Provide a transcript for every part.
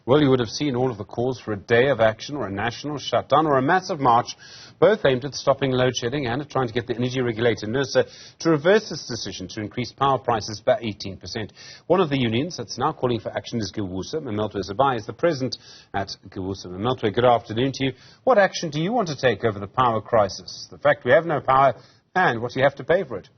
Well, you would have seen all of the calls for a day of action or a national shutdown or a massive march, both aimed at stopping load shedding and at trying to get the energy regulator, NERSA, to reverse its decision to increase power prices by 18%. One of the unions that's now calling for action is Giwusa. Mametlwe Sebei is the president at Giwusa. Mametlwe, good afternoon to you. What action do you want to take over the power crisis? The fact we have no power and what you have to pay for it?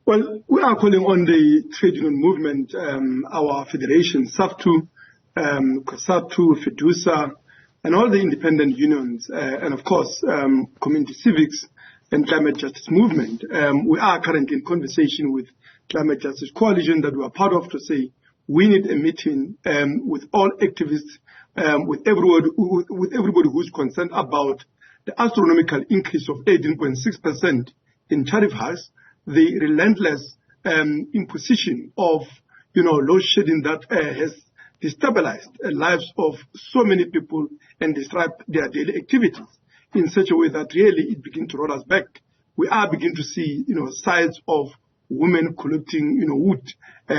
Well, we are calling on the trade union movement, our federation, Saftu, Saftu, Fidusa, and all the independent unions, and of course, community civics and climate justice movement. We are currently in conversation with Climate Justice Coalition that we are part of to say we need a meeting with all activists, with everybody who's concerned about the astronomical increase of 18.6% in tariff hikes, the relentless imposition of, load shedding that has destabilized the lives of so many people and disrupt their daily activities in such a way that really it begins to roll us back. We are beginning to see, sides of women collecting, wood,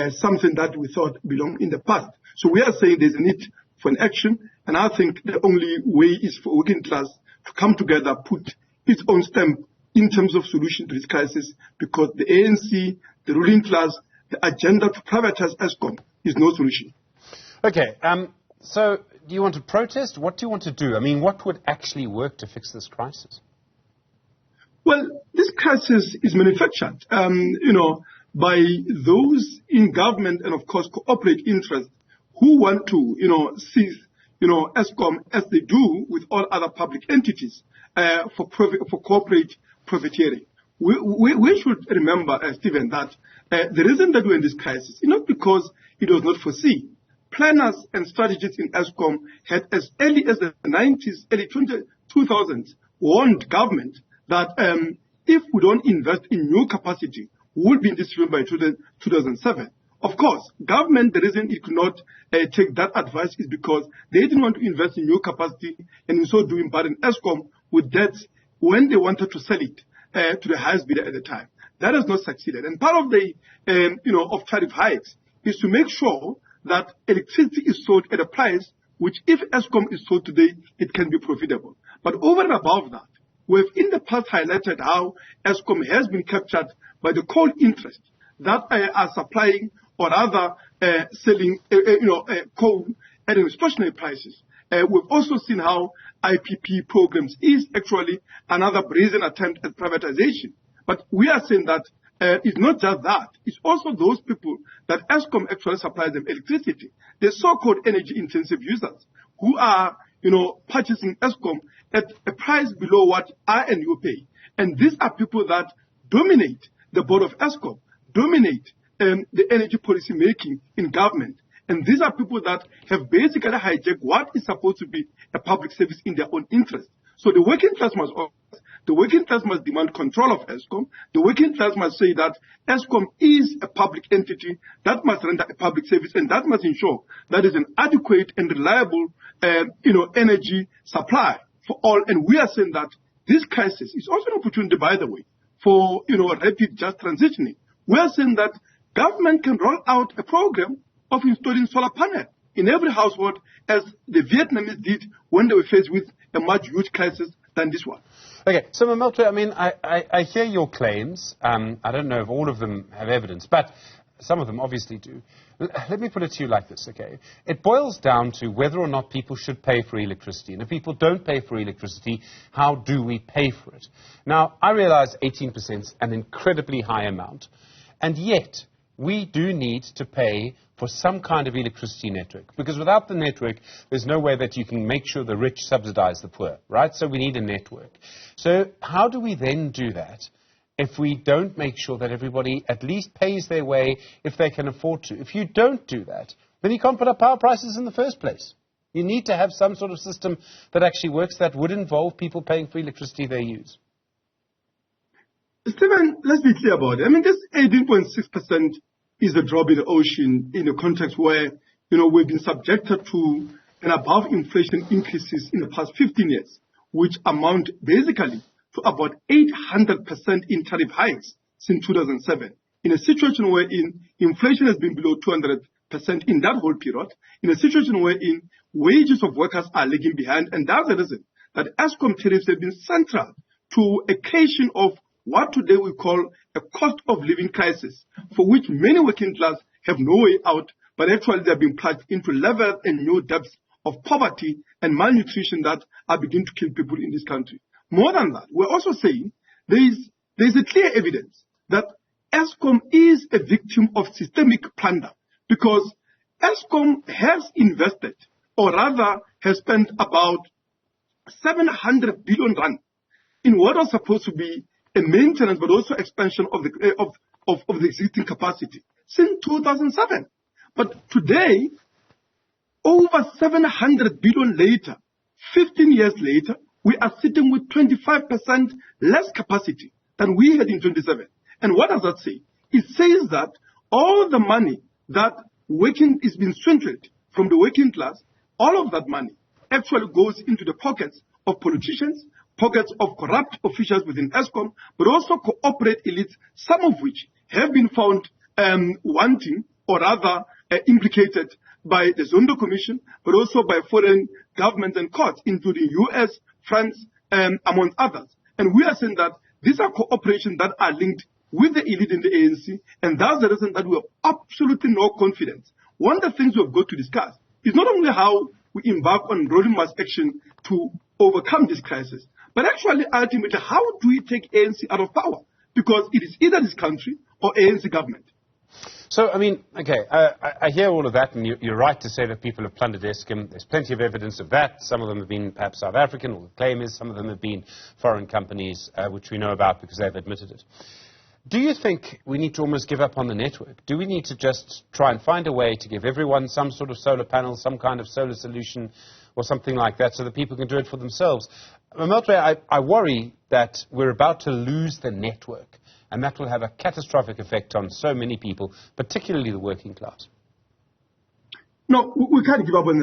something that we thought belonged in the past. So we are saying there's a need for an action, and I think the only way is for working class to come together, put its own stamp in terms of solution to this crisis, because the ANC, the ruling class, the agenda to privatize Eskom is no solution. Okay, so do you want to protest? What do you want to do? I mean, what would actually work to fix this crisis? Well, this crisis is manufactured, by those in government and, of course, corporate interests who want to, seize, Eskom as they do with all other public entities for corporate profiteering. We should remember, Stephen, that the reason that we're in this crisis is not because it was not foreseen. Planners and strategists in Eskom had, as early as the 90s, early 2000s, warned government that if we don't invest in new capacity, we will be in this situation by 2007. Of course, government, the reason it could not take that advice is because they didn't want to invest in new capacity and in so doing burden Eskom with debts when they wanted to sell it to the highest bidder at the time. That has not succeeded. And part of the, of tariff hikes is to make sure that electricity is sold at a price which, if Eskom is sold today, it can be profitable. But over and above that, we've in the past highlighted how Eskom has been captured by the coal interests that are supplying or rather selling, coal at extortionate prices. We've also seen how IPP programs is actually another brazen attempt at privatization. But we are saying that it's not just that. It's also those people that Eskom actually supplies them electricity. The so-called energy-intensive users who are, purchasing Eskom at a price below what I and you pay. And these are people that dominate the board of Eskom, dominate the energy policy making in government. And these are people that have basically hijacked what is supposed to be a public service in their own interest. So the working class must demand control of Eskom. The working class must say that Eskom is a public entity that must render a public service, and that must ensure that is an adequate and reliable, energy supply for all. And we are saying that this crisis is also an opportunity, by the way, for, rapid just transitioning. We are saying that government can roll out a program of installing solar panel in every household, as the Vietnamese did when they were faced with a much huge crisis than this one. Okay, so Mametlwe, I mean, I hear your claims. I don't know if all of them have evidence, but some of them obviously do. Let me put it to you like this, okay? It boils down to whether or not people should pay for electricity. And if people don't pay for electricity, how do we pay for it? Now, I realize 18% is an incredibly high amount, and yet we do need to pay for some kind of electricity network, because without the network, there's no way that you can make sure the rich subsidize the poor, right? So we need a network. So how do we then do that if we don't make sure that everybody at least pays their way if they can afford to? If you don't do that, then you can't put up power prices in the first place. You need to have some sort of system that actually works that would involve people paying for electricity they use. Stephen, let's be clear about it. I mean, this 18.6% is a drop in the ocean in a context where, we've been subjected to an above inflation increases in the past 15 years, which amount basically to about 800% in tariff hikes since 2007, in a situation where inflation has been below 200%. in that whole period, in a situation wherein wages of workers are lagging behind. And that's the reason that Eskom tariffs have been central to a creation of what today we call a cost of living crisis, for which many working class have no way out, but actually they are being plunged into levels and new depths of poverty and malnutrition that are beginning to kill people in this country. More than that, we're also saying there is a clear evidence that Eskom is a victim of systemic plunder, because Eskom has invested, or rather has spent about 700 billion rand in what was supposed to be a maintenance but also expansion of the existing capacity since 2007. But today, over 700 billion later, 15 years later, we are sitting with 25% less capacity than we had in 2007. And what does that say? It says that all the money that is being swindled from the working class, all of that money actually goes into the pockets of politicians, pockets of corrupt officials within Eskom, but also corporate elites, some of which have been found wanting, or rather implicated by the Zondo Commission, but also by foreign governments and courts, including US, France, among others. And we are saying that these are cooperations that are linked with the elite in the ANC, and that's the reason that we have absolutely no confidence. One of the things we have got to discuss is not only how we embark on rolling mass action to overcome this crisis, but actually, ultimately, how do we take ANC out of power? Because it is either this country or ANC government. So, I mean, okay, I hear all of that, and you're right to say that people have plundered Eskom. There's plenty of evidence of that. Some of them have been perhaps South African, or the claim is. Some of them have been foreign companies, which we know about because they've admitted it. Do you think we need to almost give up on the network? Do we need to just try and find a way to give everyone some sort of solar panel, some kind of solar solution, or something like that, so that people can do it for themselves? Mametlwe, I worry that we're about to lose the network, and that will have a catastrophic effect on so many people, particularly the working class. No, we can't give up on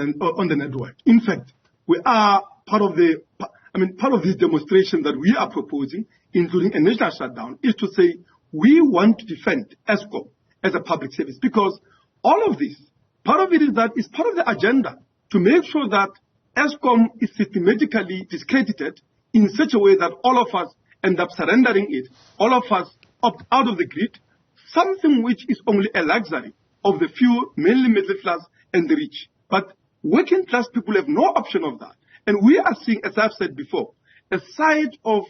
the network. In fact, we are part of this demonstration that we are proposing, including a national shutdown, is to say we want to defend Eskom as a public service, because all of this, part of it is that it's part of the agenda to make sure that Eskom is systematically discredited in such a way that all of us end up surrendering it, all of us opt out of the grid, something which is only a luxury of the few, mainly middle class and the rich. But working class people have no option of that. And we are seeing, as I've said before, a side of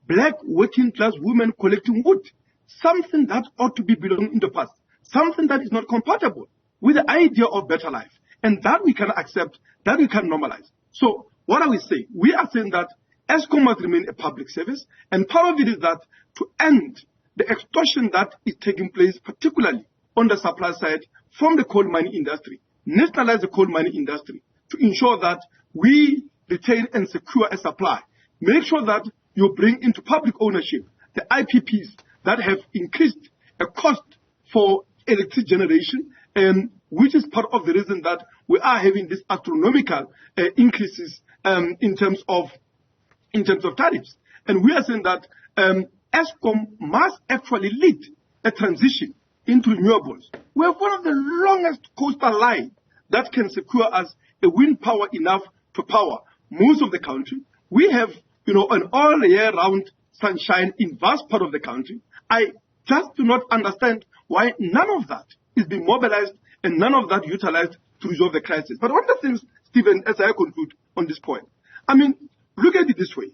black working class women collecting wood, something that ought to be belonging in the past, something that is not compatible with the idea of better life. And that we can accept, that we can normalize. So what are we saying? We are saying that Eskom must remain a public service, and part of it is that to end the extortion that is taking place, particularly on the supply side from the coal mining industry, nationalize the coal mining industry to ensure that we retain and secure a supply. Make sure that you bring into public ownership the IPPs that have increased a cost for electric generation, which is part of the reason that we are having these astronomical increases in terms of tariffs. And we are saying that Eskom must actually lead a transition into renewables. We have one of the longest coastal lines that can secure us a wind power enough to power most of the country. We have, an all year round sunshine in vast part of the country. I just do not understand why none of that is being mobilized and none of that utilized to resolve the crisis. But one of the things, Stephen, as I conclude on this point, look at it this way.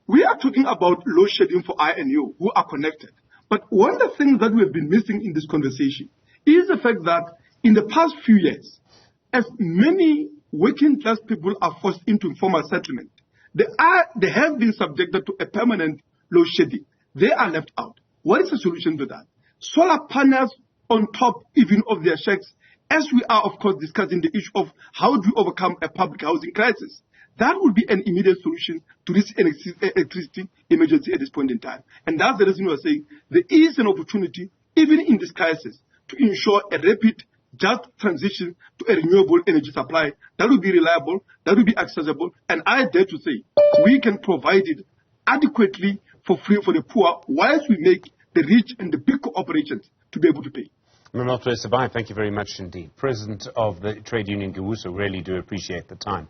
We are talking about load shedding for I and you, who are connected. But one of the things that we have been missing in this conversation is the fact that in the past few years, as many working class people are forced into informal settlement, they have been subjected to a permanent load shedding. They are left out. What is the solution to that? Solar panels on top even of their shacks, as we are, of course, discussing the issue of how do we overcome a public housing crisis. That would be an immediate solution to this electricity emergency at this point in time. And that's the reason we are saying there is an opportunity, even in this crisis, to ensure a rapid, just transition to a renewable energy supply that will be reliable, that will be accessible, and I dare to say we can provide it adequately for free for the poor, whilst we make the rich and the big corporations to be able to pay. Mametlwe Sebei, thank you very much indeed. President of the trade union Giwusa, really do appreciate the time.